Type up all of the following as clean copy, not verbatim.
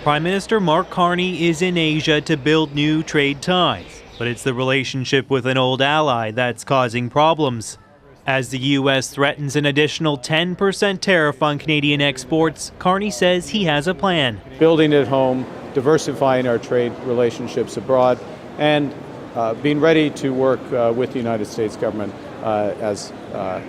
Prime Minister Mark Carney is in Asia to build new trade ties, but it's the relationship with an old ally that's causing problems. As the U.S. threatens an additional 10% tariff on Canadian exports, Carney says he has a plan. Building at home, diversifying our trade relationships abroad, and being ready to work with the United States government as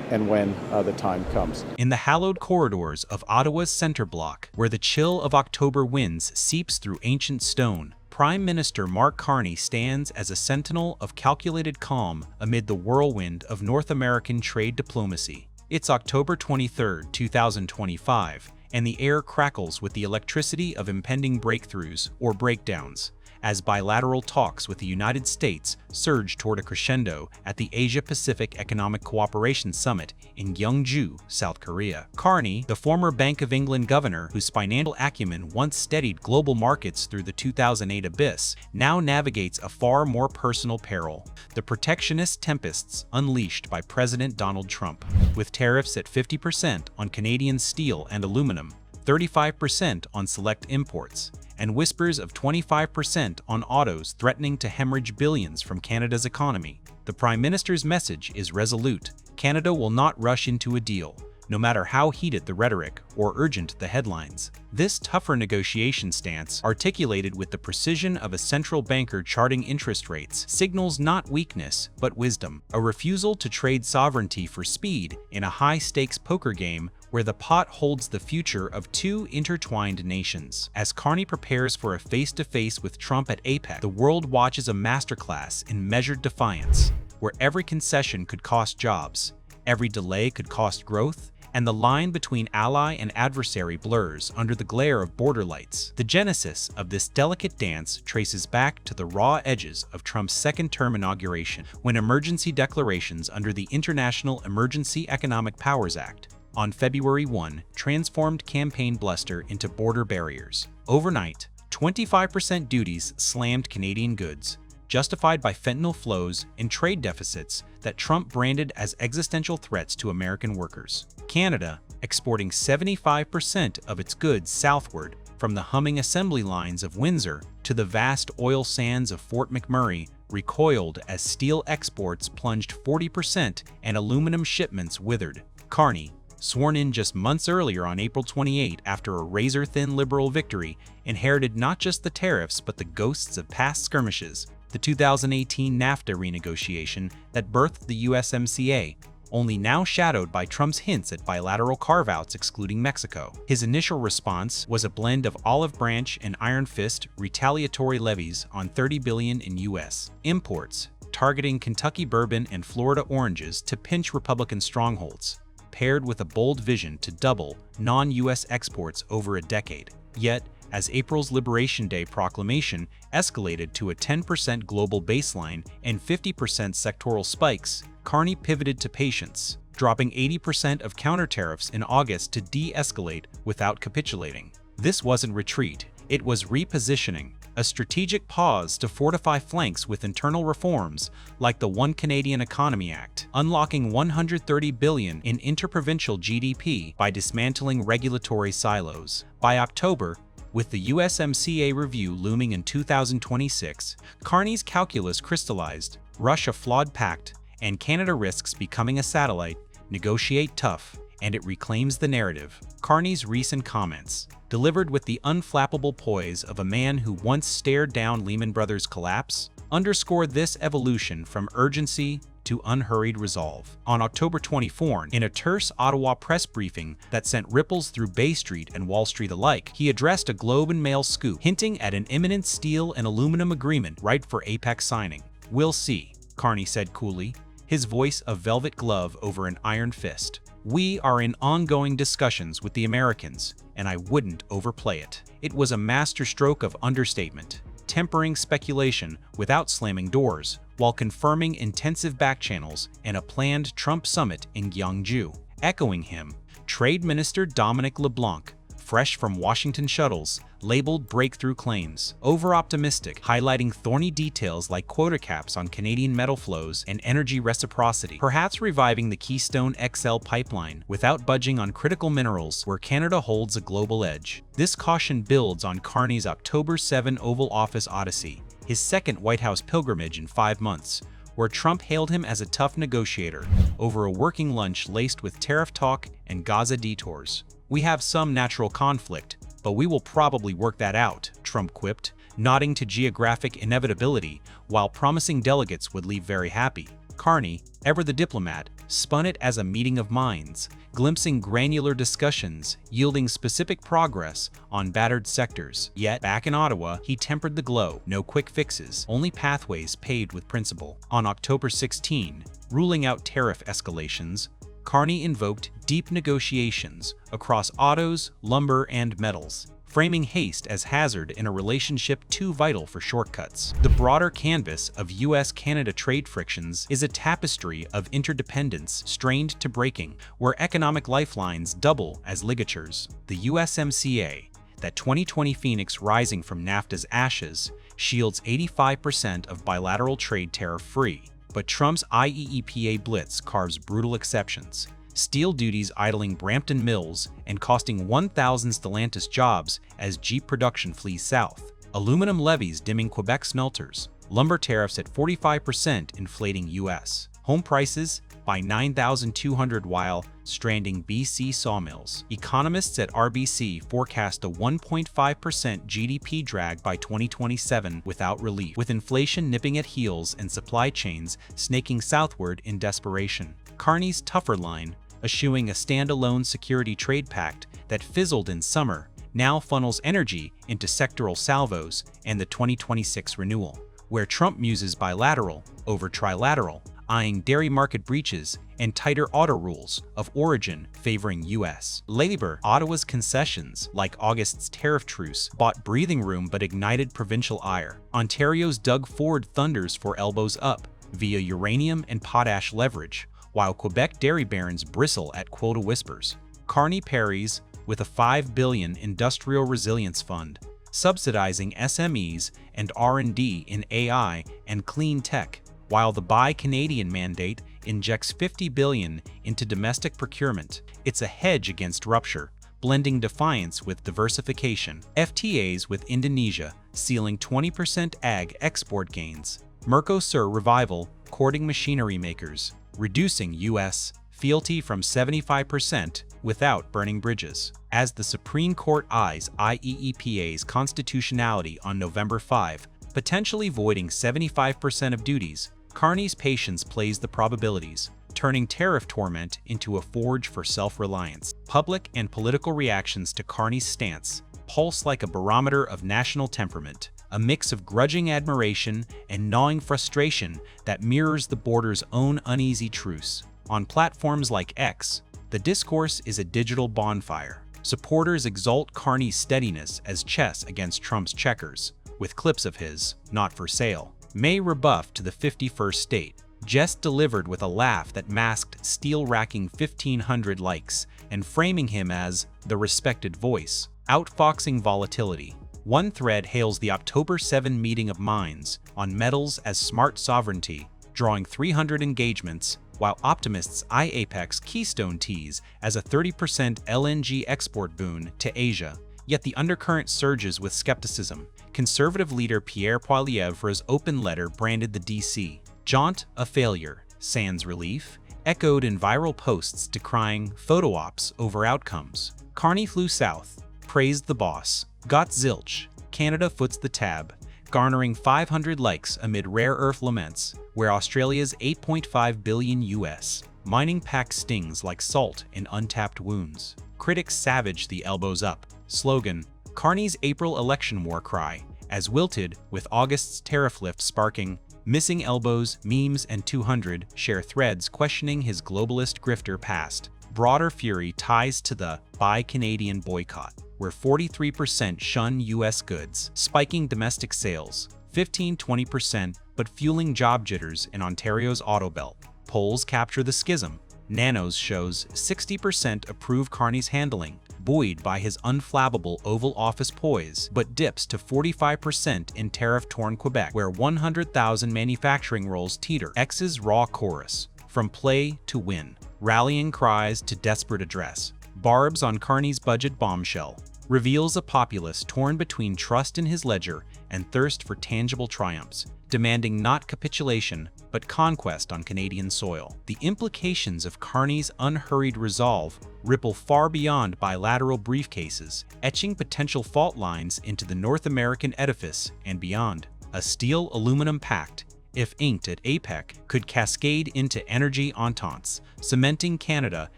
and when the time comes. In the hallowed corridors of Ottawa's centre block, where the chill of October winds seeps through ancient stone, Prime Minister Mark Carney stands as a sentinel of calculated calm amid the whirlwind of North American trade diplomacy. It's October 23, 2025, and the air crackles with the electricity of impending breakthroughs or breakdowns, as bilateral talks with the United States surge toward a crescendo at the Asia-Pacific Economic Cooperation Summit in Gyeongju, South Korea. Carney, the former Bank of England governor whose financial acumen once steadied global markets through the 2008 abyss, now navigates a far more personal peril: the protectionist tempests unleashed by President Donald Trump. With tariffs at 50% on Canadian steel and aluminum, 35% on select imports, and whispers of 25% on autos threatening to hemorrhage billions from Canada's economy, the Prime Minister's message is resolute. Canada will not rush into a deal, no matter how heated the rhetoric or urgent the headlines. This tougher negotiation stance, articulated with the precision of a central banker charting interest rates, signals not weakness but wisdom, a refusal to trade sovereignty for speed in a high-stakes poker game where the pot holds the future of two intertwined nations. As Carney prepares for a face-to-face with Trump at APEC, the world watches a masterclass in measured defiance, where every concession could cost jobs, every delay could cost growth, and the line between ally and adversary blurs under the glare of border lights. The genesis of this delicate dance traces back to the raw edges of Trump's second-term inauguration, when emergency declarations under the International Emergency Economic Powers Act on February 1 transformed campaign bluster into border barriers. Overnight, 25% duties slammed Canadian goods, justified by fentanyl flows and trade deficits that Trump branded as existential threats to American workers. Canada, exporting 75% of its goods southward, from the humming assembly lines of Windsor to the vast oil sands of Fort McMurray, recoiled as steel exports plunged 40% and aluminum shipments withered. Carney, sworn in just months earlier on April 28 after a razor-thin Liberal victory, inherited not just the tariffs but the ghosts of past skirmishes: the 2018 NAFTA renegotiation that birthed the USMCA, only now shadowed by Trump's hints at bilateral carve-outs excluding Mexico. His initial response was a blend of olive branch and iron fist retaliatory levies on $30 billion in U.S. imports, targeting Kentucky bourbon and Florida oranges to pinch Republican strongholds, paired with a bold vision to double non-U.S. exports over a decade. Yet, as April's Liberation Day proclamation escalated to a 10% global baseline and 50% sectoral spikes, Carney pivoted to patience, dropping 80% of counter-tariffs in August to de-escalate without capitulating. This wasn't retreat, it was repositioning, a strategic pause to fortify flanks with internal reforms like the One Canadian Economy Act, unlocking $130 billion in interprovincial GDP by dismantling regulatory silos. By October, with the USMCA review looming in 2026, Carney's calculus crystallized: Russia flawed pact, and Canada risks becoming a satellite. Negotiate tough, and it reclaims the narrative. Carney's recent comments, delivered with the unflappable poise of a man who once stared down Lehman Brothers' collapse, underscore this evolution from urgency to unhurried resolve. On October 24, in a terse Ottawa press briefing that sent ripples through Bay Street and Wall Street alike, he addressed a Globe and Mail scoop hinting at an imminent steel and aluminum agreement ripe for APEC signing. "We'll see," Carney said coolly, his voice a velvet glove over an iron fist. "We are in ongoing discussions with the Americans, and I wouldn't overplay it." It was a masterstroke of understatement, tempering speculation without slamming doors, while confirming intensive backchannels and a planned Trump summit in Gyeongju. Echoing him, Trade Minister Dominic LeBlanc, fresh from Washington shuttles, labeled breakthrough claims. Over-optimistic, highlighting thorny details like quota caps on Canadian metal flows and energy reciprocity. Perhaps reviving the Keystone XL pipeline without budging on critical minerals where Canada holds a global edge. This caution builds on Carney's October 7 Oval Office odyssey, his second White House pilgrimage in 5 months, where Trump hailed him as a tough negotiator over a working lunch laced with tariff talk and Gaza detours. "We have some natural conflict, but we will probably work that out," Trump quipped, nodding to geographic inevitability while promising delegates would leave very happy. Carney, ever the diplomat, spun it as a meeting of minds, glimpsing granular discussions, yielding specific progress on battered sectors. Yet, back in Ottawa, he tempered the glow. No quick fixes, only pathways paved with principle. On October 16, ruling out tariff escalations, Carney invoked deep negotiations across autos, lumber, and metals, framing haste as hazard in a relationship too vital for shortcuts. The broader canvas of US-Canada trade frictions is a tapestry of interdependence strained to breaking, where economic lifelines double as ligatures. The USMCA, that 2020 phoenix rising from NAFTA's ashes, shields 85% of bilateral trade tariff-free. But Trump's IEEPA blitz carves brutal exceptions. Steel duties idling Brampton mills and costing 1,000 Stellantis jobs as Jeep production flees south. Aluminum levies dimming Quebec smelters. Lumber tariffs at 45% inflating U.S. home prices by 9,200 while stranding BC sawmills. Economists at RBC forecast a 1.5% GDP drag by 2027 without relief, with inflation nipping at heels and supply chains snaking southward in desperation. Carney's tougher line, eschewing a standalone security trade pact that fizzled in summer, now funnels energy into sectoral salvos and the 2026 renewal, where Trump muses bilateral over trilateral, eyeing dairy market breaches and tighter auto rules of origin favoring U.S. labor. Ottawa's concessions, like August's tariff truce, bought breathing room but ignited provincial ire. Ontario's Doug Ford thunders for elbows up via uranium and potash leverage, while Quebec dairy barons bristle at quota whispers. Carney parries with a $5 billion industrial resilience fund, subsidizing SMEs and R&D in AI and clean tech, while the Buy Canadian mandate injects $50 billion into domestic procurement. It's a hedge against rupture, blending defiance with diversification. FTAs with Indonesia sealing 20% ag export gains. Mercosur revival courting machinery makers, reducing U.S. fealty from 75% without burning bridges. As the Supreme Court eyes IEEPA's constitutionality on November 5, potentially voiding 75% of duties, Carney's patience plays the probabilities, turning tariff torment into a forge for self-reliance. Public and political reactions to Carney's stance pulse like a barometer of national temperament, a mix of grudging admiration and gnawing frustration that mirrors the border's own uneasy truce. On platforms like X, the discourse is a digital bonfire. Supporters exalt Carney's steadiness as chess against Trump's checkers, with clips of his "not for sale" May rebuff to the 51st state, just delivered with a laugh that masked steel-racking 1,500 likes and framing him as the respected voice, outfoxing volatility. One thread hails the October 7 meeting of minds on metals as smart sovereignty, drawing 300 engagements, while optimists eye APEC's Keystone tease as a 30% LNG export boon to Asia. Yet the undercurrent surges with skepticism. Conservative leader Pierre Poilievre's open letter branded the DC jaunt a failure, sans relief, echoed in viral posts decrying photo ops over outcomes. Carney flew south, praised the boss, got zilch, Canada foots the tab, garnering 500 likes amid rare earth laments, where Australia's $8.5 billion US mining pack stings like salt in untapped wounds. Critics savage the elbows up slogan, Carney's April election war cry, as wilted with August's tariff lift sparking missing elbows, memes, and 200 share threads questioning his globalist grifter past. Broader fury ties to the Buy Canadian boycott, where 43% shun U.S. goods, spiking domestic sales 15–20%, but fueling job jitters in Ontario's auto belt. Polls capture the schism. Nanos shows 60% approve Carney's handling, buoyed by his unflappable Oval Office poise, but dips to 45% in tariff-torn Quebec, where 100,000 manufacturing roles teeter. X's raw chorus, from play to win, rallying cries to desperate address. Barbs on Carney's budget bombshell reveals a populace torn between trust in his ledger and thirst for tangible triumphs, demanding not capitulation, but conquest on Canadian soil. The implications of Carney's unhurried resolve ripple far beyond bilateral briefcases, etching potential fault lines into the North American edifice and beyond. A steel-aluminum pact, if inked at APEC, could cascade into energy ententes, cementing Canada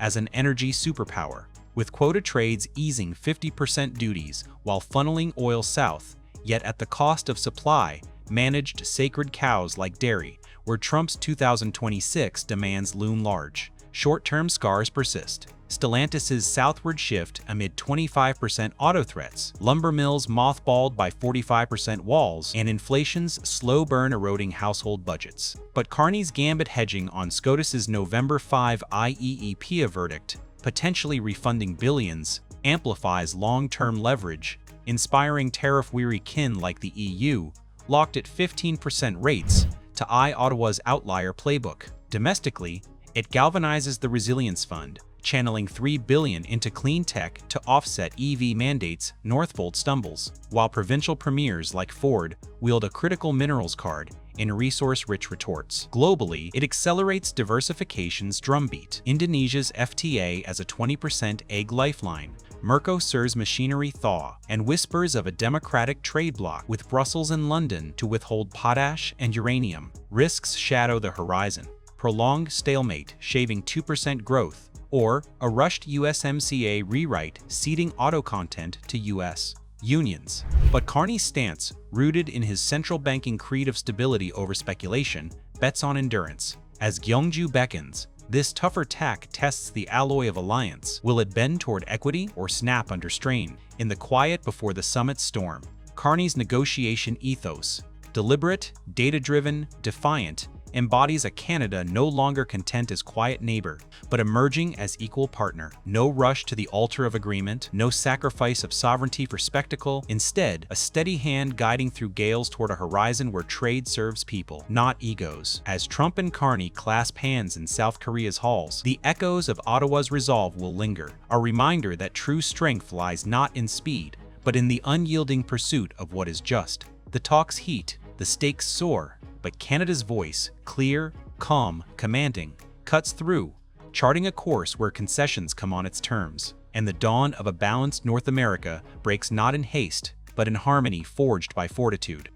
as an energy superpower. With quota trades easing 50% duties while funneling oil south, yet at the cost of supply, managed sacred cows like dairy, where Trump's 2026 demands loom large. Short-term scars persist. Stellantis' southward shift amid 25% auto threats, lumber mills mothballed by 45% walls, and inflation's slow burn eroding household budgets. But Carney's gambit hedging on SCOTUS's November 5 IEEPA verdict, potentially refunding billions, amplifies long-term leverage, inspiring tariff-weary kin like the EU, locked at 15% rates, to eye Ottawa's outlier playbook. Domestically, it galvanizes the Resilience Fund, channeling $3 billion into clean tech to offset EV mandates. Northvolt stumbles, while provincial premiers like Ford wield a critical minerals card in resource-rich retorts. Globally, it accelerates diversification's drumbeat. Indonesia's FTA as a 20% egg lifeline, Mercosur's machinery thaw, and whispers of a democratic trade bloc with Brussels and London to withhold potash and uranium. Risks shadow the horizon. Prolonged stalemate shaving 2% growth, or a rushed USMCA rewrite ceding auto content to U.S. unions. But Carney's stance, rooted in his central banking creed of stability over speculation, bets on endurance. As Gyeongju beckons, this tougher tack tests the alloy of alliance. Will it bend toward equity or snap under strain? In the quiet before the summit's storm, Carney's negotiation ethos, deliberate, data-driven, defiant, embodies a Canada no longer content as quiet neighbor, but emerging as equal partner. No rush to the altar of agreement, no sacrifice of sovereignty for spectacle. Instead, a steady hand guiding through gales toward a horizon where trade serves people, not egos. As Trump and Carney clasp hands in South Korea's halls, the echoes of Ottawa's resolve will linger, a reminder that true strength lies not in speed, but in the unyielding pursuit of what is just. The talks heat, the stakes soar, but Canada's voice, clear, calm, commanding, cuts through, charting a course where concessions come on its terms, and the dawn of a balanced North America breaks not in haste, but in harmony forged by fortitude.